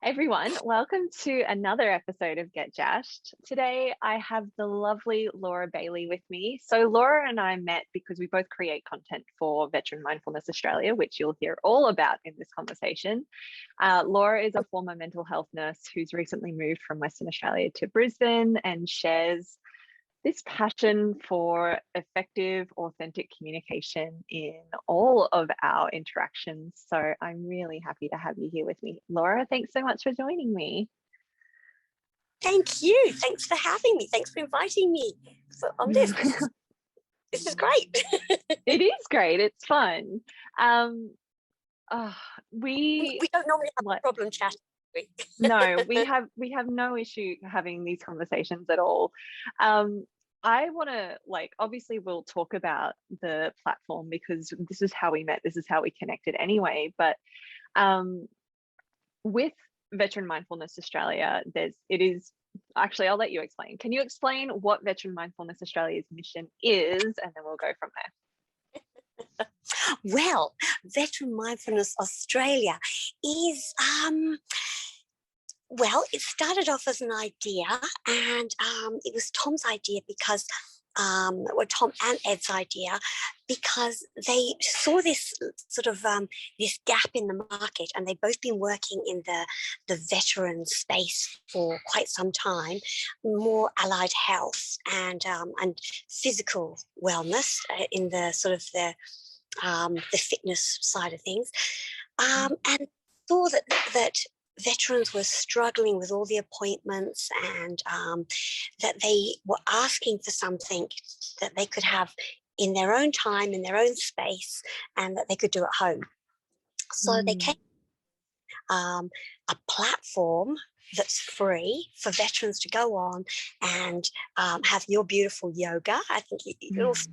Everyone, welcome to another episode of Get Jashed. Today I have the lovely Laura Bailey with me. So Laura and I met because we both create content for Veteran Mindfulness Australia, which you'll hear all about in this conversation. Laura is a former mental health nurse who's recently moved from Western Australia to Brisbane and shares this passion for effective, authentic communication in all of our interactions. So I'm really happy to have you here with me. Laura, thanks so much for joining me. Thank you. Thanks for having me. Thanks for inviting me on this. This is great. It is great. It's fun. We don't normally have a problem chatting. No, we have no issue having these conversations at all. I want to, obviously we'll talk about the platform because this is how we met, this is how we connected anyway, but with Veteran Mindfulness Australia, actually, I'll let you explain. Can you explain what Veteran Mindfulness Australia's mission is, and then we'll go from there? Well, Veteran Mindfulness Australia is well, it started off as an idea, and it was Tom's idea because, Tom and Ed's idea, because they saw this sort of this gap in the market, and they've both been working in the veteran space for quite some time, more allied health and physical wellness in the sort of the fitness side of things, and saw that veterans were struggling with all the appointments, and that they were asking for something that they could have in their own time, in their own space, and that they could do at home. So they came a platform that's free for veterans to go on and have your beautiful yoga. I think you're also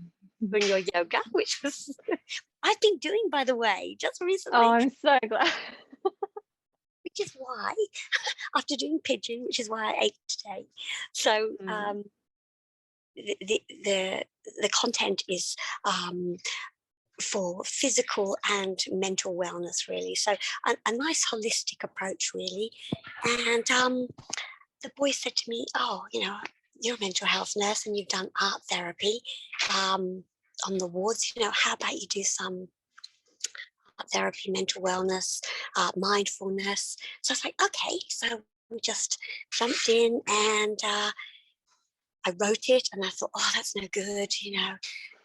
doing your yoga, which was I've been doing, by the way, just recently. Oh, I'm so glad. Which is why, after doing pigeon, which is why I ate today. So the content is for physical and mental wellness, really. So a nice holistic approach, really. And the boy said to me, "Oh, you're a mental health nurse and you've done art therapy on the wards. How about you do some therapy, mental wellness, mindfulness?" So I was like, okay. So we just jumped in, and I wrote it, and I thought, oh, that's no good,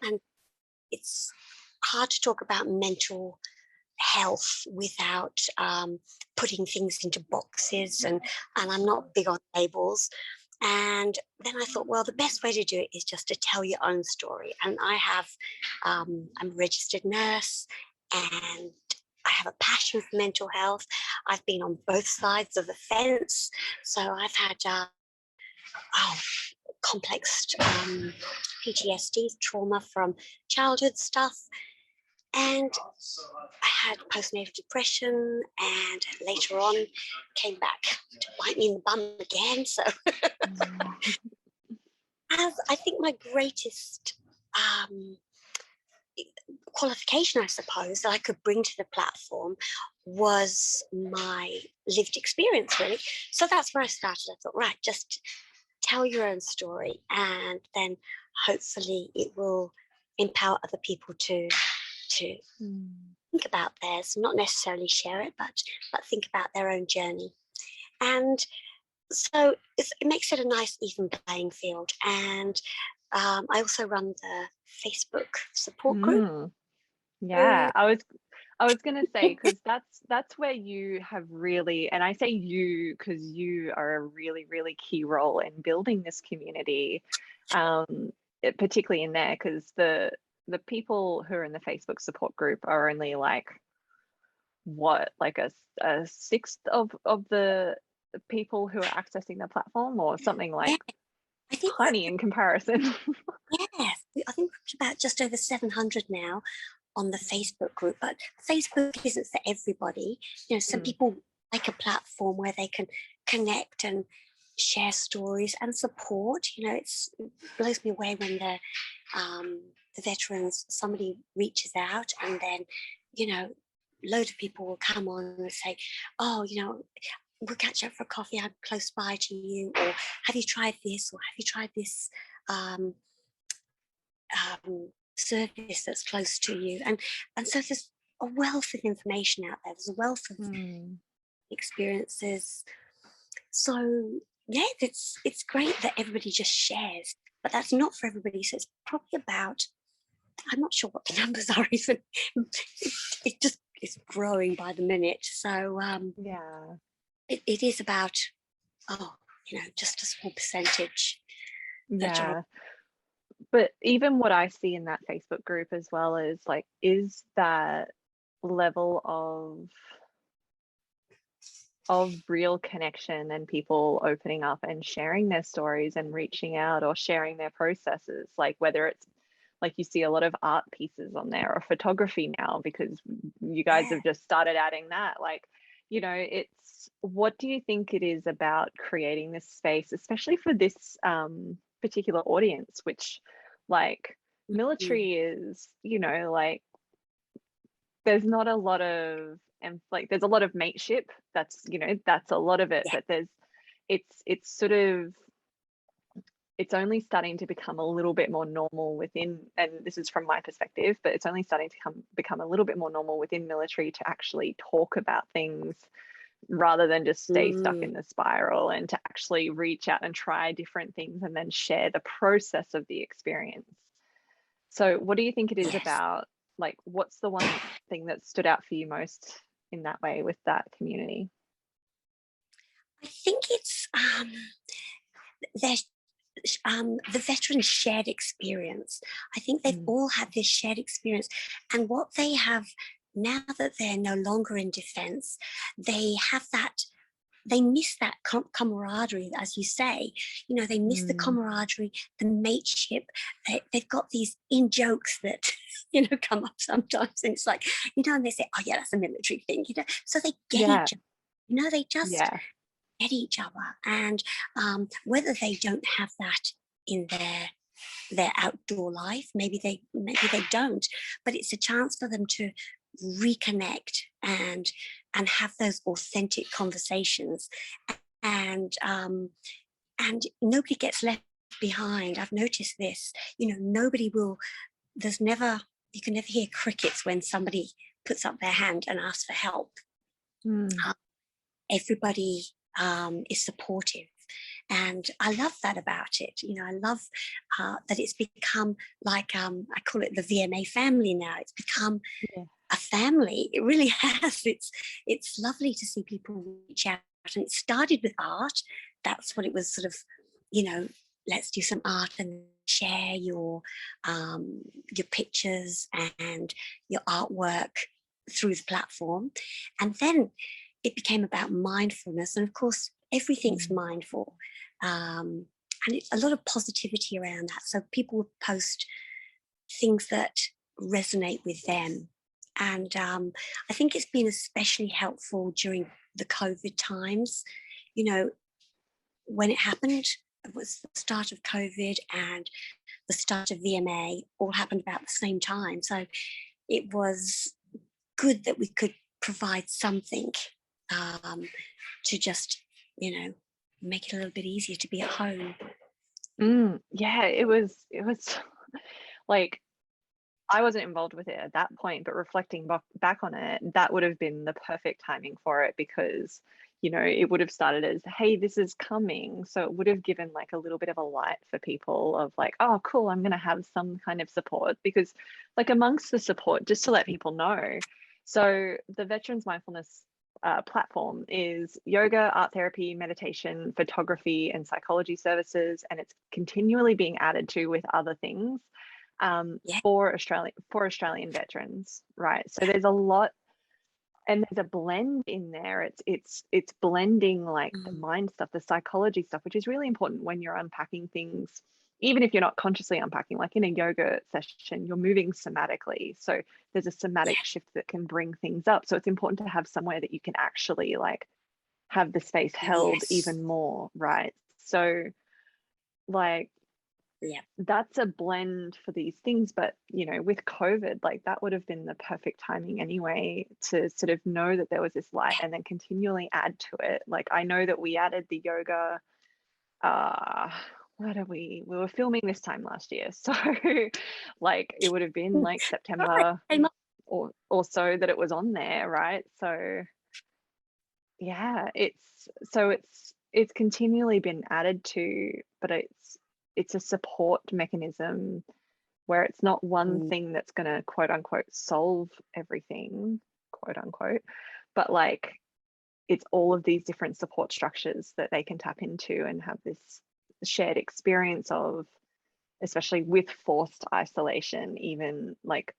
and it's hard to talk about mental health without putting things into boxes, and I'm not big on labels. And then I thought, well, the best way to do it is just to tell your own story. And I'm a registered nurse, and I have a passion for mental health. I've been on both sides of the fence. So I've had complex PTSD, trauma from childhood stuff. And I had postnatal depression, and later on came back to bite me in the bum again. So as I think my greatest qualification, I suppose, that I could bring to the platform was my lived experience, really. So that's where I started. I thought, right, just tell your own story, and then hopefully it will empower other people to think about theirs, not necessarily share it, but think about their own journey. And so it makes it a nice, even playing field. And I also run the Facebook support group. Yeah, I was going to say, because that's where you have really, and I say you because you are a really, really key role in building this community, particularly in there, because the people who are in the Facebook support group are only a sixth of the people who are accessing the platform, or something like I think tiny in comparison. Yes, I think we're about just over 700 now on the Facebook group, but Facebook isn't for everybody. Some people like a platform where they can connect and share stories and support. It blows me away when the veterans, somebody reaches out, and then, load of people will come on and say, oh, we'll catch up for coffee. I'm close by to you, or have you tried this, or have you tried this service that's close to you? And so there's a wealth of information out there. There's a wealth of experiences. So yeah, it's great that everybody just shares, but that's not for everybody. So it's probably about, I'm not sure what the numbers are even. It just is growing by the minute. So Yeah. it is about, just a small percentage. Yeah. But even what I see in that Facebook group as well is that level of real connection and people opening up and sharing their stories and reaching out or sharing their processes, like whether it's like you see a lot of art pieces on there or photography now because you guys have just started adding that. Like, it's, what do you think it is about creating this space, especially for this particular audience, which like military is, like there's not a lot of, and like there's a lot of mateship, that's that's a lot of it, but it's sort of, it's only starting to become a little bit more normal within, and this is from my perspective, but it's only starting to become a little bit more normal within military to actually talk about things rather than just stay stuck in the spiral, and to actually reach out and try different things and then share the process of the experience. So what do you think it is about, like, what's the one thing that stood out for you most in that way with that community? I think it's the veteran shared experience. I think they've all had this shared experience, and what they have now that they're no longer in defence, they have that. They miss that camaraderie, as you say. They miss the camaraderie, the mateship. They've got these in jokes that come up sometimes, and it's like and they say, "Oh yeah, that's a military thing," So they get each other. They just get each other, and whether they don't have that in their outdoor life, maybe they don't, but it's a chance for them to reconnect and have those authentic conversations, and nobody gets left behind. I've noticed this. Nobody will. You can never hear crickets when somebody puts up their hand and asks for help. Everybody is supportive, and I love that about it. I love that it's become like, I call it the VMA family now. It's become a family. It really has. It's lovely to see people reach out, and it started with art. That's what it was, sort of, let's do some art and share your pictures and your artwork through the platform, and then it became about mindfulness, and of course everything's mindful, and it's a lot of positivity around that. So people would post things that resonate with them, and I think it's been especially helpful during the COVID times. When it happened, it was the start of COVID and the start of VMA, all happened about the same time. So it was good that we could provide something to just, make it a little bit easier to be at home. Yeah, it was like, I wasn't involved with it at that point, but reflecting back on it, that would have been the perfect timing for it, because it would have started as, hey, this is coming, so it would have given like a little bit of a light for people of like, oh cool, I'm going to have some kind of support. Because like amongst the support, just to let people know, so the Veterans Mindfulness platform is yoga, art therapy, meditation, photography, and psychology services, and it's continually being added to with other things for Australian veterans, right? So there's a lot, and there's a blend in there. It's blending like the mind stuff, the psychology stuff, which is really important when you're unpacking things. Even if you're not consciously unpacking, like in a yoga session, you're moving somatically. So there's a somatic shift that can bring things up. So it's important to have somewhere that you can actually like have the space held even more, right? So like Yeah. that's a blend for these things. But, with COVID, like that would have been the perfect timing anyway, to sort of know that there was this light and then continually add to it. Like I know that we added the yoga, we were filming this time last year. So like it would have been like September Right. or so that it was on there, right? So yeah, it's continually been added to, but it's a support mechanism where it's not one Mm, thing that's going to quote unquote solve everything, quote unquote, but like it's all of these different support structures that they can tap into and have this shared experience of, especially with forced isolation, even like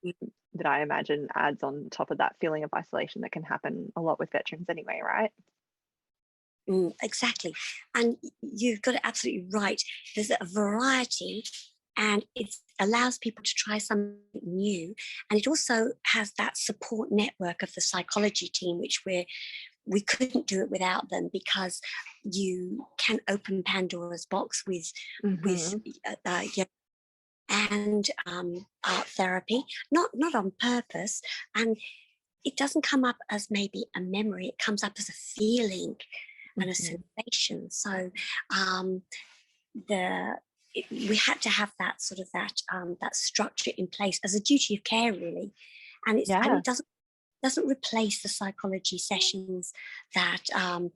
that I imagine adds on top of that feeling of isolation that can happen a lot with veterans anyway, right? exactly. And you've got it absolutely right. There's a variety, and it allows people to try something new. And it also has that support network of the psychology team, which we couldn't do it without them, because you can open Pandora's box with Mm-hmm. yoga and art therapy, not on purpose, and it doesn't come up as maybe a memory. It comes up as a feeling and a Mm-hmm. sensation. So um, we had to have that sort of that structure in place as a duty of care, really, and Yeah. it doesn't replace the psychology sessions that a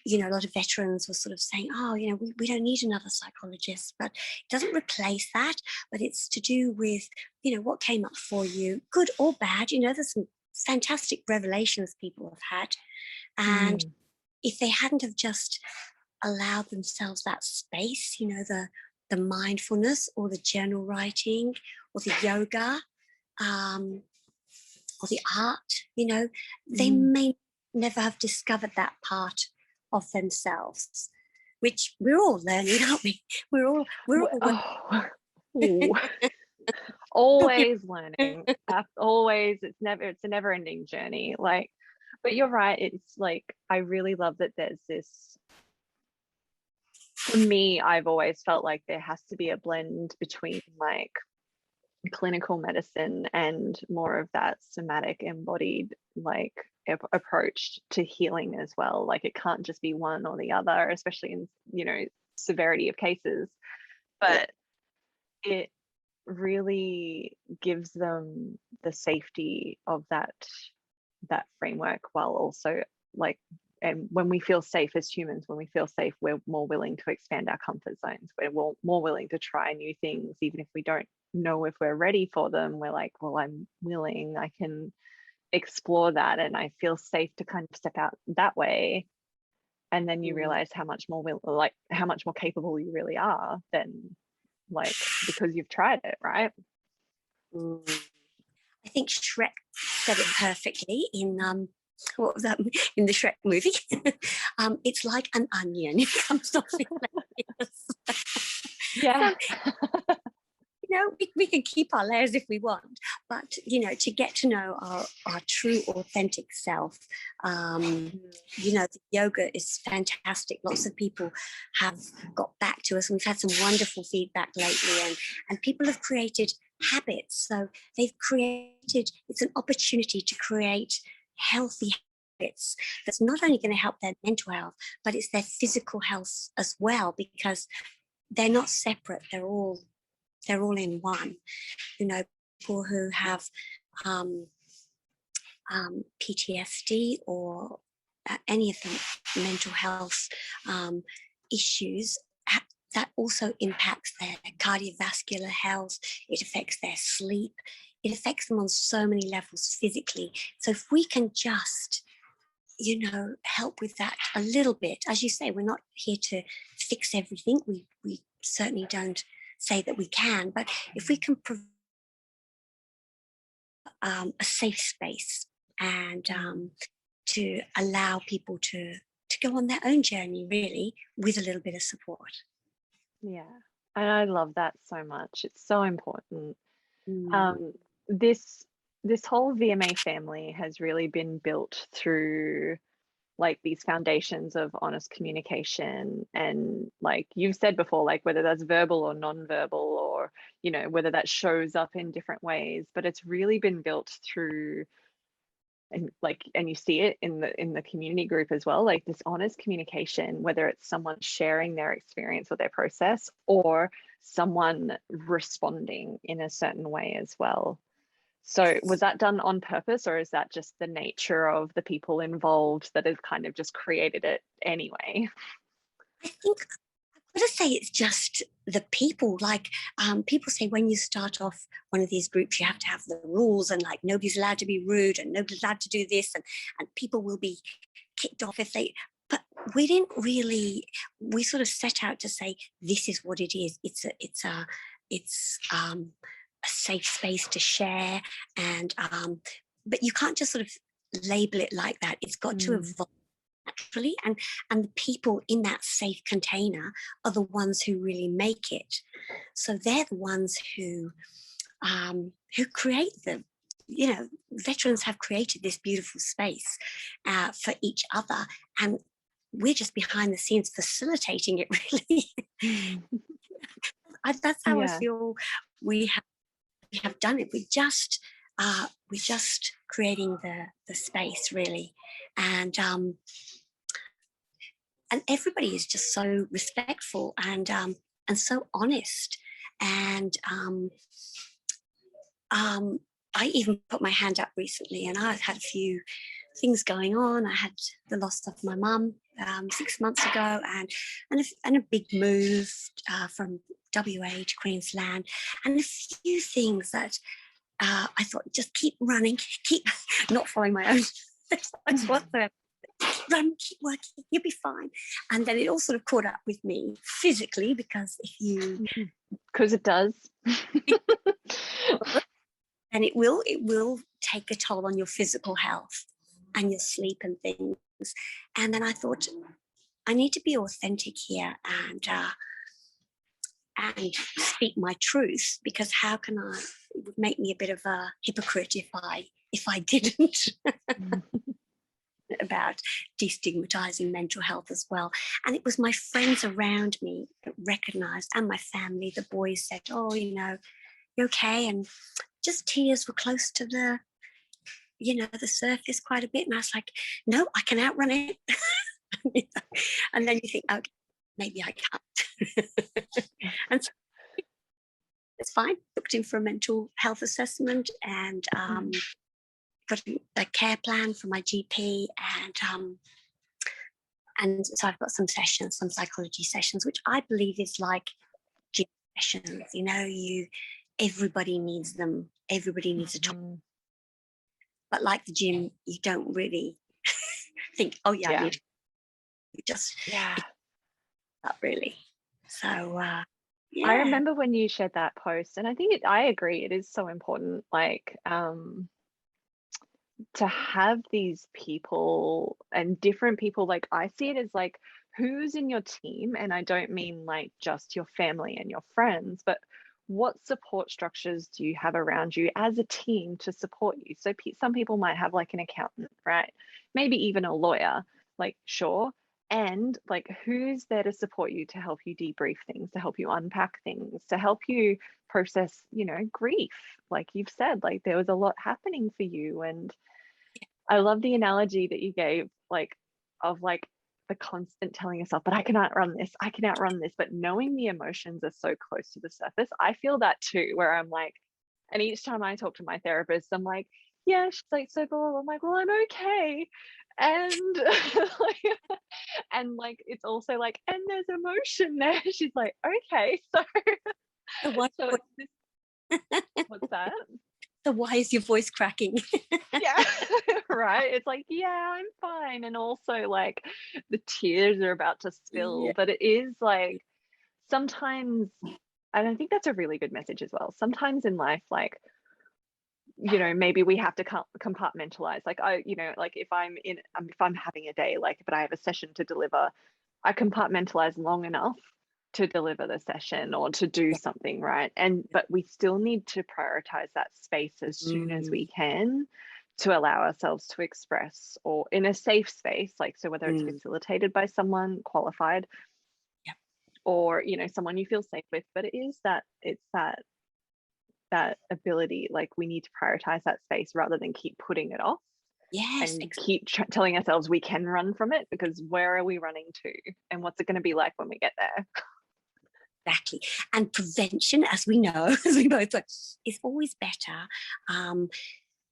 lot of veterans were sort of saying, oh, we don't need another psychologist, but it doesn't replace that. But it's to do with what came up for you, good or bad. There's some fantastic revelations people have had, and Mm. if they hadn't have just allowed themselves that space, the mindfulness or the journal writing or the yoga, um, or the art, they Mm. may never have discovered that part of themselves, which we're all learning, aren't we? We're all Oh, ooh. Always learning. Always, it's a never ending journey. Like, but you're right. It's like, I really love that there's this, for me, I've always felt like there has to be a blend between like clinical medicine and more of that somatic embodied like approach to healing as well. Like it can't just be one or the other, especially in severity of cases, but it really gives them the safety of that framework, while also like, and when we feel safe as humans, when we feel safe, we're more willing to expand our comfort zones. We're more willing to try new things, even if we don't know if we're ready for them. We're like, well, I'm willing, I can explore that, and I feel safe to kind of step out that way. And then you realize how much more how much more capable you really are than like, because you've tried it, right? I think Shrek said it perfectly in what was that in the Shrek movie? It's like an onion; it comes off in layers. Yeah. So we can keep our layers if we want, but to get to know our true authentic self, the yoga is fantastic. Lots of people have got back to us, and we've had some wonderful feedback lately, and people have created habits. So it's an opportunity to create healthy habits that's not only going to help their mental health, but it's their physical health as well, because they're not separate. They're all in one. People who have um, PTSD or any of the mental health issues, that also impacts their cardiovascular health. It affects their sleep. It affects them on so many levels physically. So if we can just help with that a little bit, as you say, we're not here to fix everything. We certainly don't say that we can, but if we can provide a safe space and to allow people to go on their own journey, really, with a little bit of support. Yeah. And I love that so much. It's so important. Mm. Um, this whole VMA family has really been built through like these foundations of honest communication, and like you've said before, like whether that's verbal or non-verbal, or whether that shows up in different ways, but it's really been built through, and you see it in the community group as well, like this honest communication, whether it's someone sharing their experience or their process, or someone responding in a certain way as well. So was that done on purpose, or is that just the nature of the people involved that has kind of just created it anyway? I think I've got to say it's just the people. Like people say when you start off one of these groups, you have to have the rules, and like nobody's allowed to be rude and nobody's allowed to do this, and people will be kicked off if they. But we didn't really. We sort of set out to say this is what it is. It's a safe space to share, and but you can't just sort of label it like that. It's got to evolve naturally, and the people in that safe container are the ones who really make it. So they're the ones who create the, veterans have created this beautiful space for each other, and we're just behind the scenes facilitating it, really. That's how I feel we have done it. We're just creating the space, really, and everybody is just so respectful and so honest. And I even put my hand up recently, and I had a few things going on. I had the loss of my mum 6 months ago, and a big move from WA to Queensland, and a few things that I thought, just keep running, keep not following my own advice whatsoever. Run, keep working, you'll be fine. And then it all sort of caught up with me physically, because it does. And it will take a toll on your physical health and your sleep and things. And then I thought, I need to be authentic here and speak my truth, because how can I? It would make me a bit of a hypocrite if I didn't. About destigmatizing mental health as well. And it was my friends around me that recognized, and my family. The boys said, oh, you're okay. And just tears were close to the surface quite a bit. And I was like, no, I can outrun it. And then you think, okay, maybe I can't. And so it's fine. Booked in for a mental health assessment, and got a care plan for my GP, and so I've got some psychology sessions, which I believe is like gym sessions. Everybody needs them. Everybody needs a talk. But like the gym, you don't really think, oh yeah, I need to. You just not really. So I remember when you shared that post, and I think I agree. It is so important, like to have these people and different people. Like I see it as like, who's in your team, and I don't mean like just your family and your friends, but what support structures do you have around you as a team to support you? So some people might have like an accountant, right? Maybe even a lawyer, like, sure. And like, who's there to support you, to help you debrief things, to help you unpack things, to help you process, grief. Like you've said, like there was a lot happening for you. And I love the analogy that you gave, like, of like the constant telling yourself, but I can outrun this, but knowing the emotions are so close to the surface. I feel that too, where I'm like, and each time I talk to my therapist, I'm like, yeah, she's like, so cool. I'm like, well, I'm okay. And and like, it's also like, and there's emotion there. She's like, okay, so what's that? So why is your voice cracking? Yeah, right. It's like, yeah, I'm fine. And also like the tears are about to spill, but it is like sometimes, and I think that's a really good message as well. Sometimes in life, like, maybe we have to compartmentalize. Like like if I'm having a day, like, but I have a session to deliver, I compartmentalize long enough to deliver the session or to do something, right? But we still need to prioritize that space as soon as we can, to allow ourselves to express, or in a safe space, like, so whether it's Mm. facilitated by someone qualified, Yep. or someone you feel safe with, but it's that ability, like, we need to prioritize that space rather than keep putting it off Yes, and keep telling ourselves we can run from it, because where are we running to, and what's it going to be like when we get there? exactly. And prevention, as we know, as we both know, is always better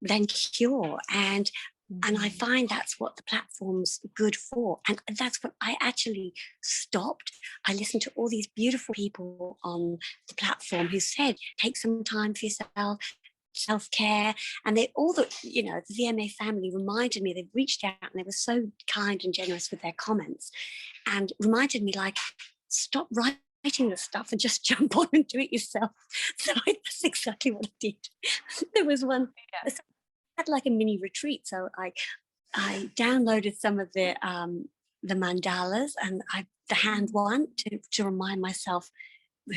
than cure. And I find that's what the platform's good for. And that's what I actually stopped. I listened to all these beautiful people on the platform who said, take some time for yourself, self-care. And they all, the VMA family reminded me, they reached out and they were so kind and generous with their comments, and reminded me, like, stop writing this stuff and just jump on and do it yourself. So that's exactly what I did. There was one, I had like a mini retreat. So I downloaded some of the mandalas, and the hand one to remind myself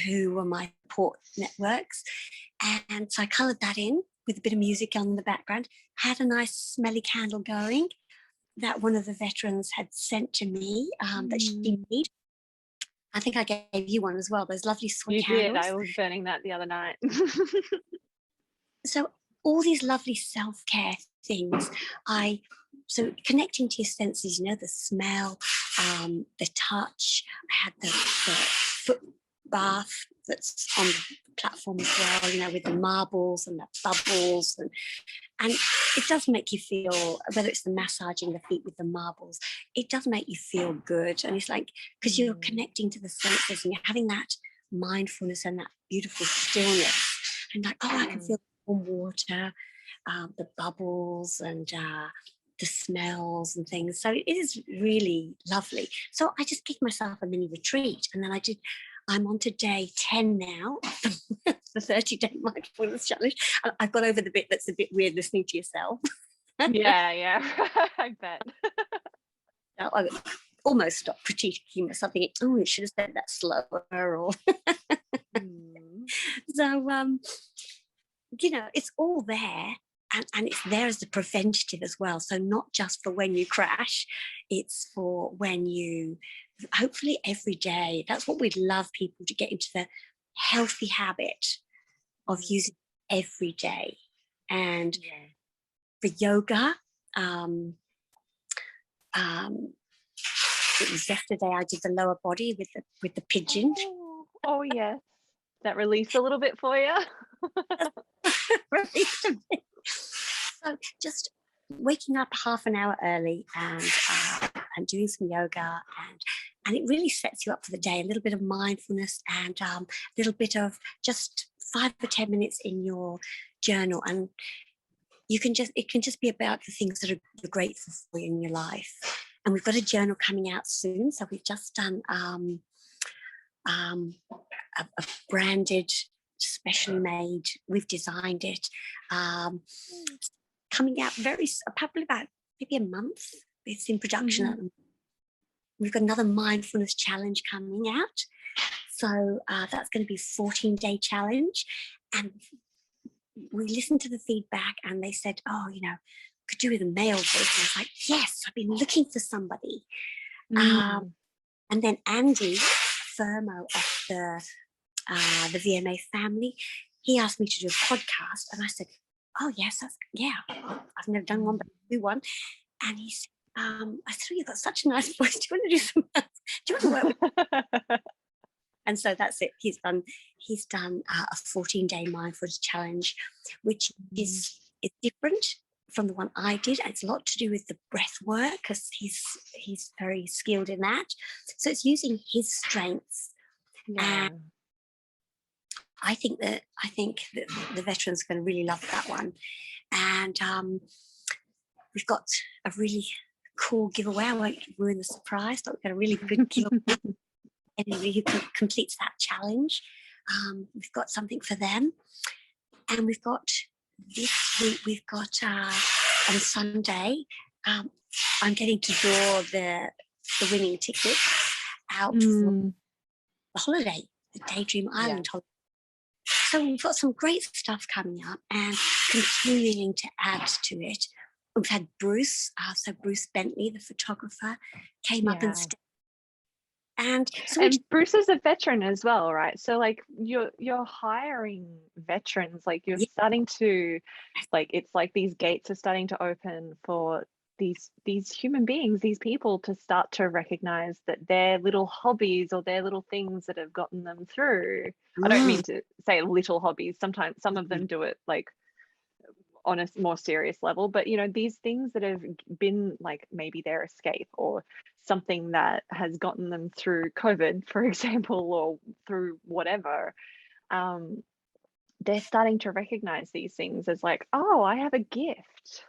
who were my support networks. And so I coloured that in with a bit of music on in the background, had a nice smelly candle going that one of the veterans had sent to me that she made. I think I gave you one as well, those lovely soy candles. You did. I was burning that the other night. So all these lovely self-care things, so connecting to your senses, the smell, the touch. I had the foot bath that's on the platform as well, with the marbles and the bubbles, and it does make you feel, whether it's the massaging the feet with the marbles, it does make you feel good. And it's like, because you're connecting to the senses and you're having that mindfulness and that beautiful stillness, and like, I can feel warm water, the bubbles, and the smells and things. So it is really lovely. So I just gave myself a mini retreat, and then I'm on to day 10 now, the 30-day mindfulness challenge. I've got over the bit that's a bit weird listening to yourself. Yeah, I bet. I almost stopped critiquing myself, thinking, oh, you should have said that slower. Or So, it's all there. And it's there as a preventative as well. So not just for when you crash, it's for when you, hopefully every day. That's what we'd love people to get into, the healthy habit of using every day. And for yoga, it was yesterday I did the lower body with the pigeon. Oh yes, that released a little bit for you. Released a bit. So just waking up half an hour early and doing some yoga, and it really sets you up for the day. A little bit of mindfulness and a little bit of just 5 or 10 minutes in your journal, and it can just be about the things that you're grateful for in your life. And we've got a journal coming out soon, so we've just done a branded, specially made. We've designed it. Coming out probably about maybe a month. It's in production. We've got another mindfulness challenge coming out. So that's going to be a 14-day challenge. And we listened to the feedback, and they said, oh, could do with a male voice. And I was like, yes, I've been looking for somebody. And then Andy Fermo of the VMA family, he asked me to do a podcast, and I said, oh yes, I've never done one, but I'll do one. And he said, I said, oh, you've got such a nice voice. Do you want to do some? Do you want to work with? And so that's it. He's done a 14-day mindfulness challenge, which is different from the one I did. And it's a lot to do with the breath work, because he's very skilled in that. So it's using his strengths. And I think that the veterans are going to really love that one. And we've got a really cool giveaway. I won't ruin the surprise, but we've got a really good giveaway. Anybody who completes that challenge, we've got something for them. And we've got this week, we've got on Sunday, I'm getting to draw the winning ticket out for the holiday, the Daydream Island holiday. so we've got some great stuff coming up and continuing to add to it. We've had Bruce, so Bruce Bentley, the photographer, came up and and so Bruce is a veteran as well, right? So like you're hiring veterans, like you're starting to, like, it's like these gates are starting to open for these human beings, these people, to start to recognize that their little hobbies or their little things that have gotten them through. I don't mean to say little hobbies. Sometimes some of them do it like on a more serious level, but you know, these things that have been like maybe their escape or something that has gotten them through COVID, for example, or through whatever, they're starting to recognize these things as like, oh, I have a gift.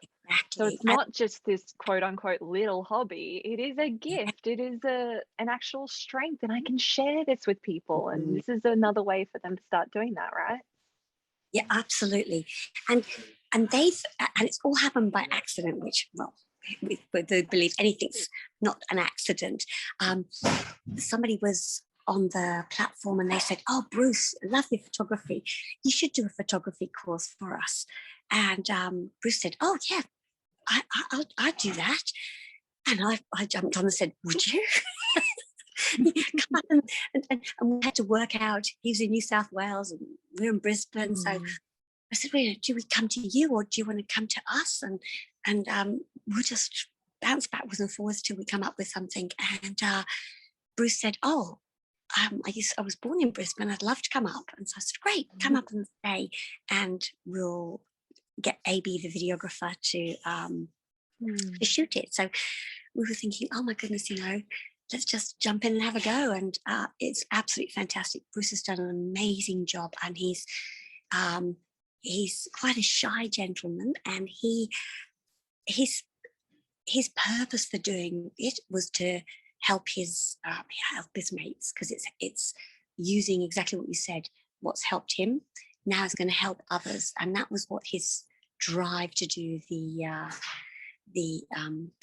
So it's not just this quote unquote little hobby, it is a gift. It is an actual strength, and I can share this with people. And this is another way for them to start doing that, right? Yeah, absolutely. And it's all happened by accident, which, well, we believe anything's not an accident. Somebody was on the platform and they said, "Oh, Bruce, love your photography. You should do a photography course for us." And Bruce said, "Oh yeah, I'll do that." And I jumped on and said, "Would you?" and we had to work out. He was in New South Wales and we're in Brisbane, so I said, "Well, do we come to you or do you want to come to us?" And we'll just bounce backwards and forwards till we come up with something. And Bruce said, "Oh, I was born in Brisbane. I'd love to come up." And so I said, "Great, come up and stay, and we'll get AB, the videographer, to shoot it." So we were thinking, oh my goodness, let's just jump in and have a go. And it's absolutely fantastic. Bruce has done an amazing job, and he's quite a shy gentleman, and his purpose for doing it was to help his mates, because it's using exactly what you said. What's helped him now is going to help others, and that was what his drive to do the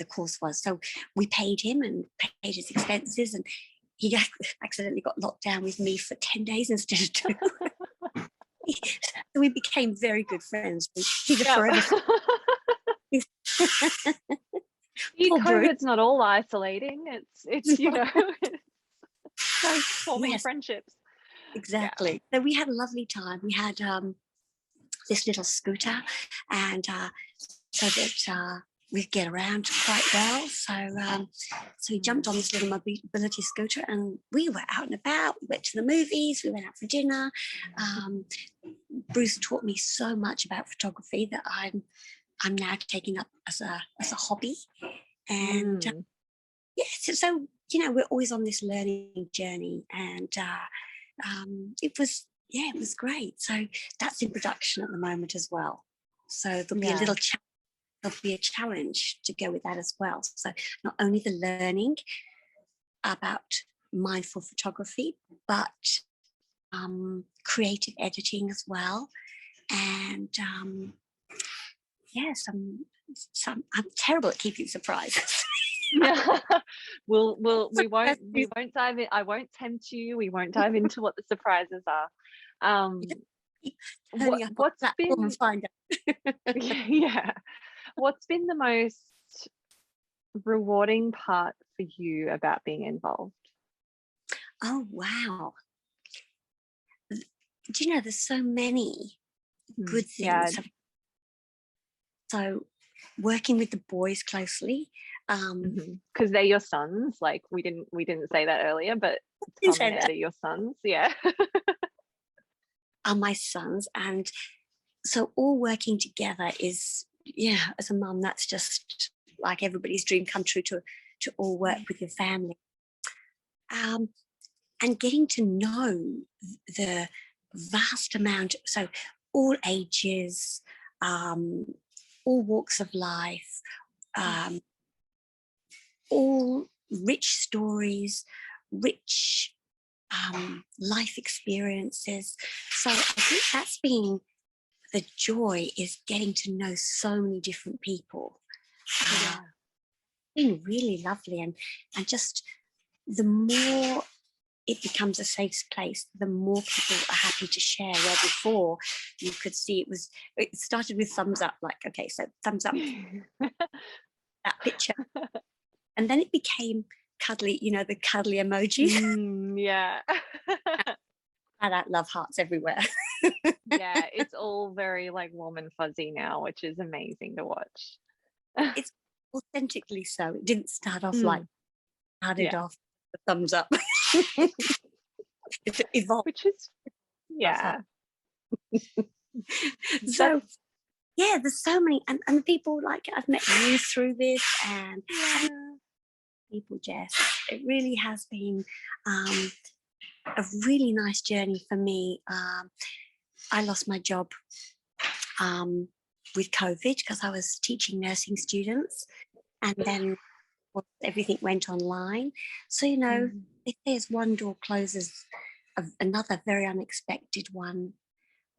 course was. So we paid him and paid his expenses, and he accidentally got locked down with me for 10 days instead of 2. So we became very good friends. He's a forever. COVID's not all isolating. It's forming friendships. Exactly. So we had a lovely time. We had this little scooter, and so that we get around quite well. So we jumped on this little mobility scooter, and we were out and about. We went to the movies. We went out for dinner. Bruce taught me so much about photography that I'm now taking up as a hobby. And so we're always on this learning journey, and it was great. So that's in production at the moment as well. So there'll be there'll be a challenge to go with that as well. So not only the learning about mindful photography, but creative editing as well. And I'm terrible at keeping surprises. we won't dive in. I won't tempt you. We won't dive into what the surprises are. What's been find out. What's been the most rewarding part for you about being involved? Oh wow. Do you know there's so many good things. Yeah. So working with the boys closely, because they're your sons. Like we didn't say that earlier, but Tom and Ed are your sons. Yeah. Are my sons, and so all working together is, as a mum, that's just like everybody's dream come true, to all work with your family. And getting to know the vast amount, so all ages, all walks of life, all rich stories, rich life experiences. So I think that's been the joy, is getting to know so many different people. It's been really lovely, and just the more it becomes a safe place, the more people are happy to share. Where before you could see it started with thumbs up, like, okay, so thumbs up that picture. And then it became cuddly, the cuddly emojis. Yeah. And I love hearts everywhere. Yeah, it's all very like warm and fuzzy now, which is amazing to watch. It's authentically so. It didn't start off like started off the thumbs up. It evolved. Which is, yeah. So yeah, there's so many, and people like I've met you through this, and people, Jess. It really has been a really nice journey for me. I lost my job with COVID because I was teaching nursing students, and then everything went online. So, if there's one door closes, another very unexpected one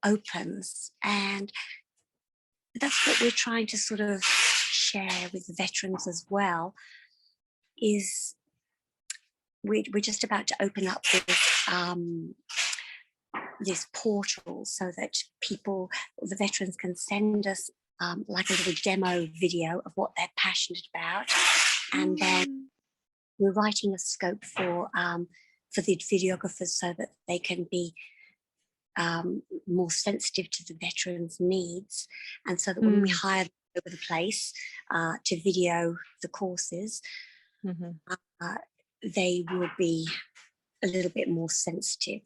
opens. And that's what we're trying to sort of share with the veterans as well, is we're just about to open up this portal so that the veterans can send us like a little demo video of what they're passionate about. And then we're writing a scope for the videographers so that they can be more sensitive to the veterans' needs, and so that when we hire them over the place to video the courses, they will be a little bit more sensitive.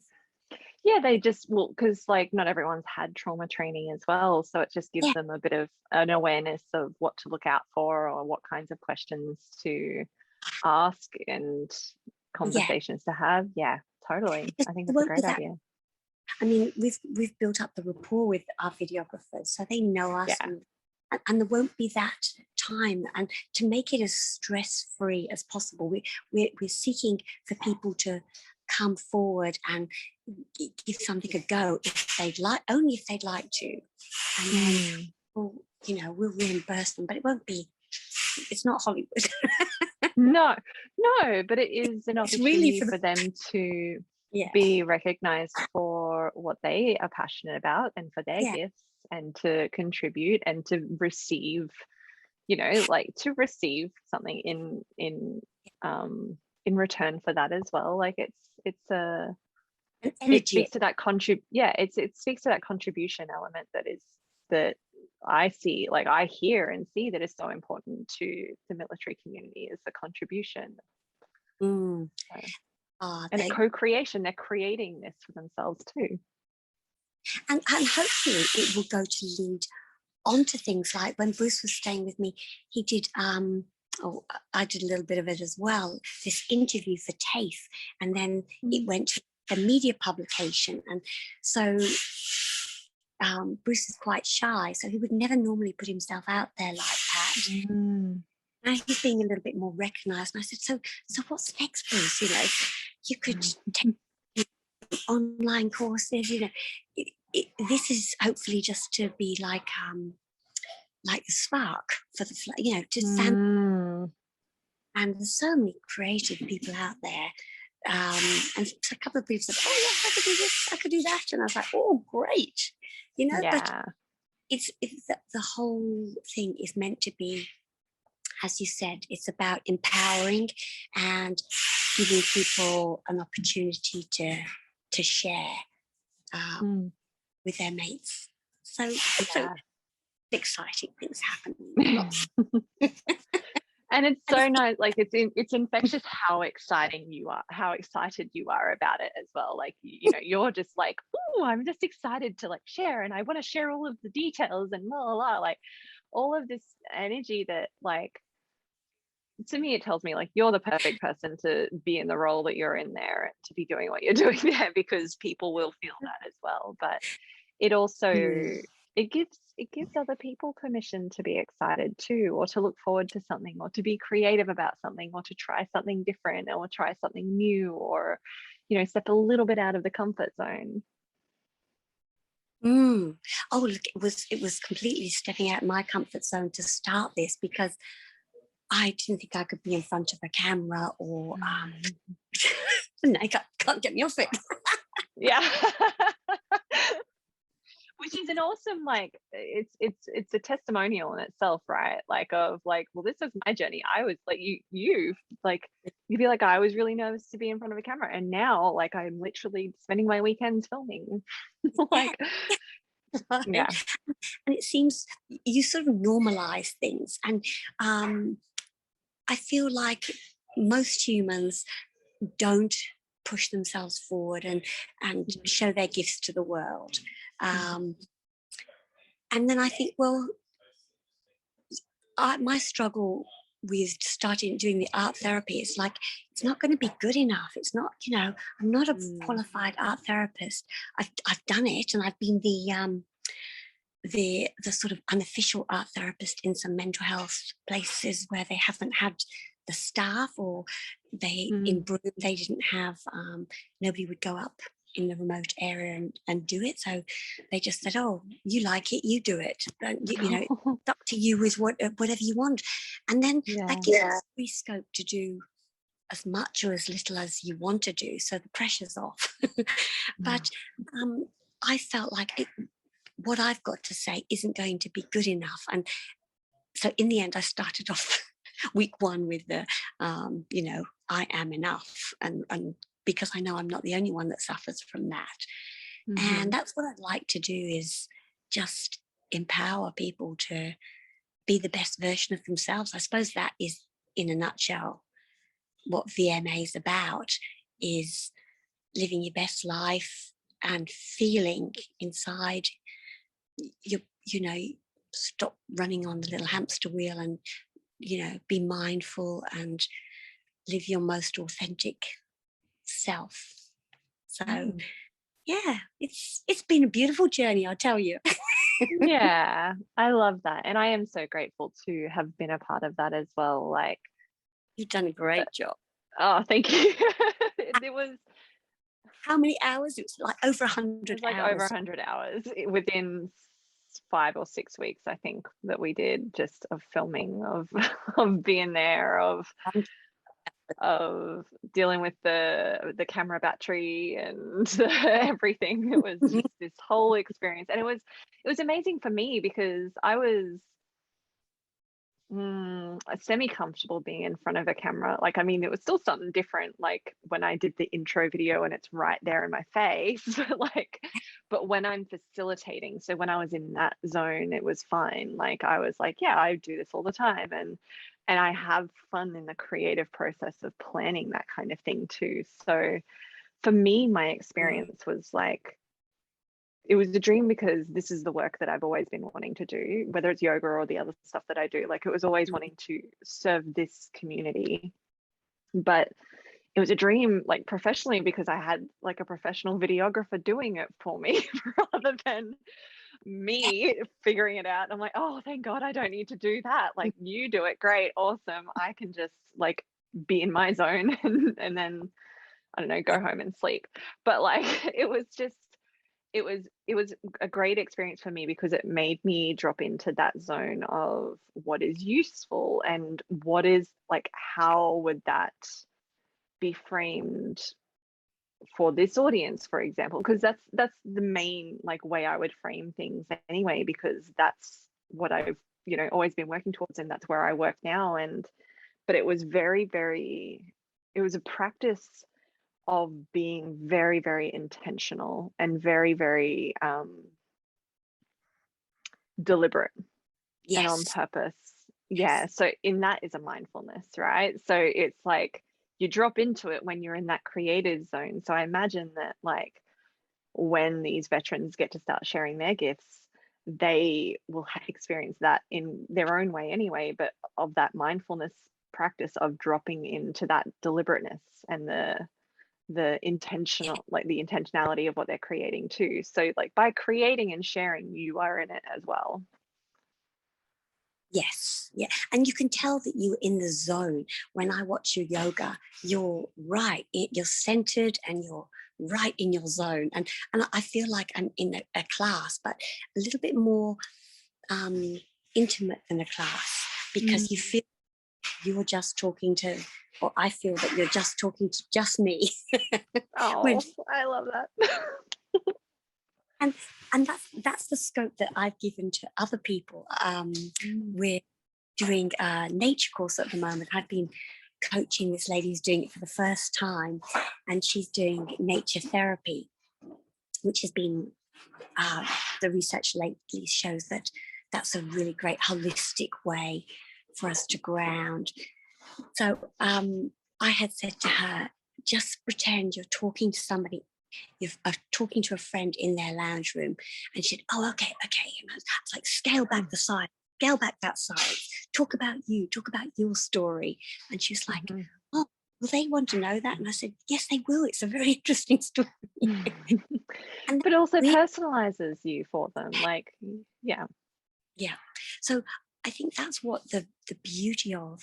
Yeah, they just will, because like not everyone's had trauma training as well, so it just gives them a bit of an awareness of what to look out for or what kinds of questions to ask and conversations to have. Yeah, totally. I think it's a great idea. I mean, we've built up the rapport with our videographers, so they know us, and there won't be that time. And to make it as stress-free as possible, we're seeking for people to come forward and give something a go if they'd like, only if they'd like to, and then we'll reimburse them. But it won't be. It's not Hollywood. No, but it is an opportunity for them to be recognized for what they are passionate about and for their gifts, and to contribute and to receive, to receive something in return for that as well. Like it speaks to that it speaks to that contribution element that I see, like I hear and see, that is so important to the military community, is the contribution. And a co-creation. They're creating this for themselves too. And hopefully it will go to lead onto things like when Bruce was staying with me, he did, I did a little bit of it as well, this interview for TAFE, and then it went to a media publication. And so Bruce is quite shy, so he would never normally put himself out there like that. Now he's being a little bit more recognised. And I said, so what's next, Bruce? You could take online courses. This is hopefully just to be like the spark for the, to stand. And there's so many creative people out there. And a couple of people said, oh yeah, I could do this, I could do that. And I was like, oh, great. But it's the whole thing is meant to be, as you said, it's about empowering and giving people an opportunity to share with their mates. So exciting things happening. And it's so nice, like it's infectious how excited you are about it as well. Like you're just like, oh, I'm just excited to like share, and I want to share all of the details and blah, blah, blah. Like all of this energy that, like, to me, it tells me like you're the perfect person to be in the role that you're in there and to be doing what you're doing there, because people will feel that as well. But it also it gives other people permission to be excited too, or to look forward to something, or to be creative about something, or to try something different, or try something new, or step a little bit out of the comfort zone. Oh, look, it was completely stepping out of my comfort zone to start this, because I didn't think I could be in front of a camera or I got can't get me off it. Yeah. Which is an awesome, like, it's a testimonial in itself, right? Like, of like, well, this is my journey. I was like, like, you'd be like, I was really nervous to be in front of a camera, and now like I'm literally spending my weekends filming. Like, Right? yeah. And it seems you sort of normalize things, and I feel like most humans don't push themselves forward and show their gifts to the world. And then I think, well, my struggle with starting doing the art therapy is like, it's not going to be good enough. It's not, I'm not a qualified art therapist. I've done it, and I've been the sort of unofficial art therapist in some mental health places where they haven't had the staff, or in Broome they didn't have, nobody would go up in the remote area and do it. So they just said, oh, you like it, you do it. It's up to you with whatever you want. And then that gives us free scope to do as much or as little as you want to do. So the pressure's off. But I felt like what I've got to say isn't going to be good enough. And so in the end, I started off week one with the, I am enough. And because I know I'm not the only one that suffers from that. And that's what I'd like to do, is just empower people to be the best version of themselves. I suppose that is, in a nutshell, what VMA is about, is living your best life and feeling inside stop running on the little hamster wheel, and be mindful and live your most authentic self. So yeah, it's been a beautiful journey, I'll tell you. Yeah, I love that, and I am so grateful to have been a part of that as well. Like, You've done a great job. Oh, thank you. It was, how many hours? It was like over 100 it was like hours. over 100 hours within 5 or 6 weeks, I think, that we did just of filming, of being there, of dealing with the camera battery and everything. It was just this whole experience, and it was amazing for me because I was semi-comfortable being in front of a camera. Like, I mean, it was still something different, like when I did the intro video and it's right there in my face, but when I'm facilitating, so when I was in that zone, it was fine. Like, I was like, yeah, I do this all the time, and I have fun in the creative process of planning that kind of thing too. So for me, my experience was like, it was a dream, because this is the work that I've always been wanting to do, whether it's yoga or the other stuff that I do. Like, it was always wanting to serve this community. But it was a dream, like, professionally, because I had like a professional videographer doing it for me rather than me figuring it out. I'm like, oh, thank God I don't need to do that. Like, you do it, great, awesome. I can just like be in my zone and then, I don't know, go home and sleep. But like, it was a great experience for me, because it made me drop into that zone of what is useful, and what is, like, how would that be framed for this audience, for example, because that's the main, like, way I would frame things anyway, because that's what I've always been working towards, and that's where I work now. But it was it was a practice of being very, very intentional and very, very deliberate and on purpose. Yeah. So in that is a mindfulness, right? So it's like you drop into it when you're in that creative zone. So I imagine that, like, when these veterans get to start sharing their gifts, they will experience that in their own way anyway, but of that mindfulness practice of dropping into that deliberateness and the intentional, like the intentionality of what they're creating too. So like, by creating and sharing, you are in it as well. Yes, yeah. And you can tell that you're in the zone. When I watch your yoga, you're right. You're centered and you're right in your zone. And I feel like I'm in a class, but a little bit more intimate than a class, because you feel you're just talking to or I feel that you're just talking to just me. Oh, I love that. and that's the scope that I've given to other people. We're doing a nature course at the moment. I've been coaching this lady who's doing it for the first time, and she's doing nature therapy, which has been the research lately shows that that's a really great holistic way for us to ground. So I had said to her, just pretend you're talking to somebody, you're talking to a friend in their lounge room. And she'd, oh, okay. It's like, scale back the size, scale back that size, talk about you, talk about your story. And she was like, oh, will they want to know that? And I said, yes, they will. It's a very interesting story. And but also personalizes you for them. Like, yeah. So I think that's what the beauty of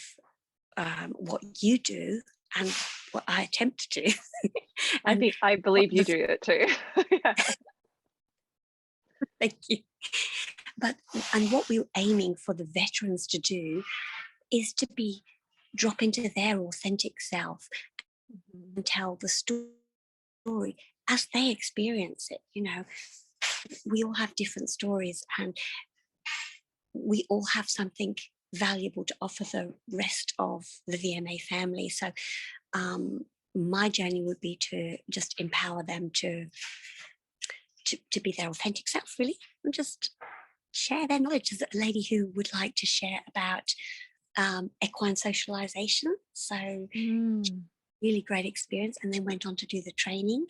what you do and what I attempt to do. I believe you do it too. Yeah. Thank you. And what we're aiming for the veterans to do is to drop into their authentic self and tell the story as they experience it. You know, we all have different stories, and we all have something valuable to offer the rest of the VMA family. So my journey would be to just empower them to be their authentic self, really, and just share their knowledge. There's a lady who would like to share about equine socialization. So really great experience, and then went on to do the training.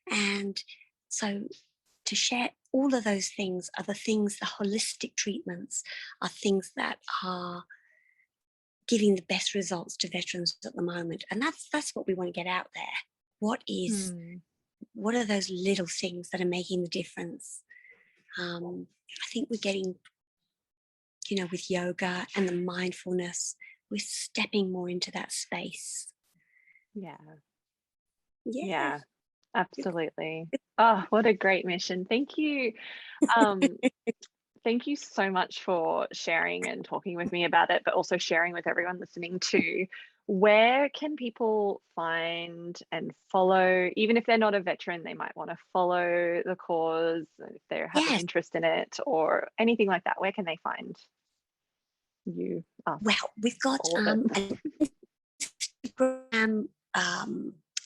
And so to share all of those things are the things, the holistic treatments are things that are giving the best results to veterans at the moment. And that's what we want to get out there. What are those little things that are making the difference? I think we're getting, with yoga and the mindfulness, we're stepping more into that space. Yeah, absolutely. Oh, what a great mission. Thank you. Thank you so much for sharing and talking with me about it, but also sharing with everyone listening too. Where can people find and follow, even if they're not a veteran, they might want to follow the cause if they have an interest in it or anything like that? Where can they find you? Well, we've got an Instagram,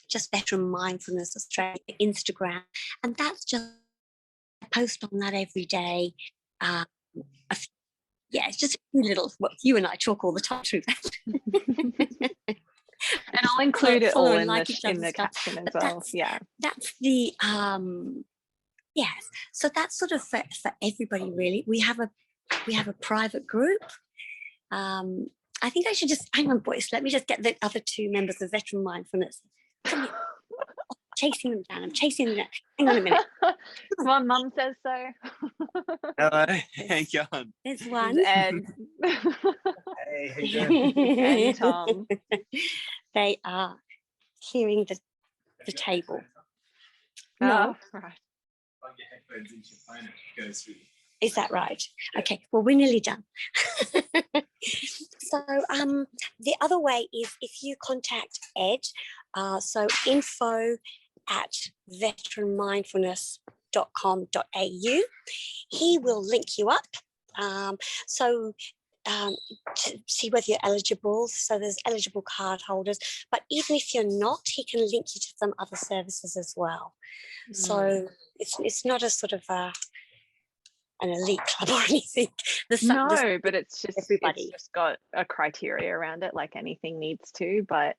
just Veteran Mindfulness Australia Instagram, and that's just, I post on that every day. It's just a few little, you and I talk all the time through that. And I'll include it all in the caption as well. That's the so that's sort of for everybody, really. We have a private group. I think I should just hang on, boys. Let me just get the other two members of Veteran Mindfulness. Come here. Chasing them down. I'm chasing them down. Hang on a minute. Come on, Mum says so. Hello, how you going? There's one. Ed. Hey, how you doing? And Tom. They are clearing the table. No. Oh, right. Is that right? Okay, well, we're nearly done. So the other way is if you contact Ed, so info@veteranmindfulness.com.au. He will link you up. To see whether you're eligible. So there's eligible card holders, but even if you're not, he can link you to some other services as well. So it's not a sort of an elite club or anything. But it's just everybody. It's just got a criteria around it, like anything needs to. But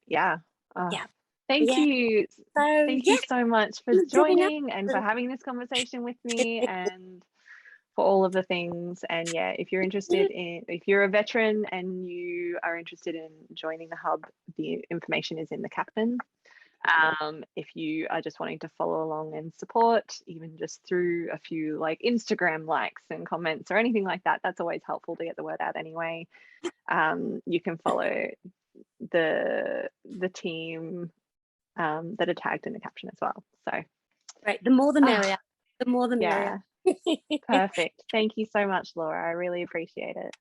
thank you. Thank you so much for joining and for having this conversation with me and for all of the things. And if you're interested if you're a veteran and you are interested in joining the hub, the information is in the caption. If you are just wanting to follow along and support, even just through a few like Instagram likes and comments or anything like that, that's always helpful to get the word out anyway. You can follow the team that are tagged in the caption as well. So right, the more the merrier. The more the merrier. Perfect. Thank you so much, Laura. I really appreciate it.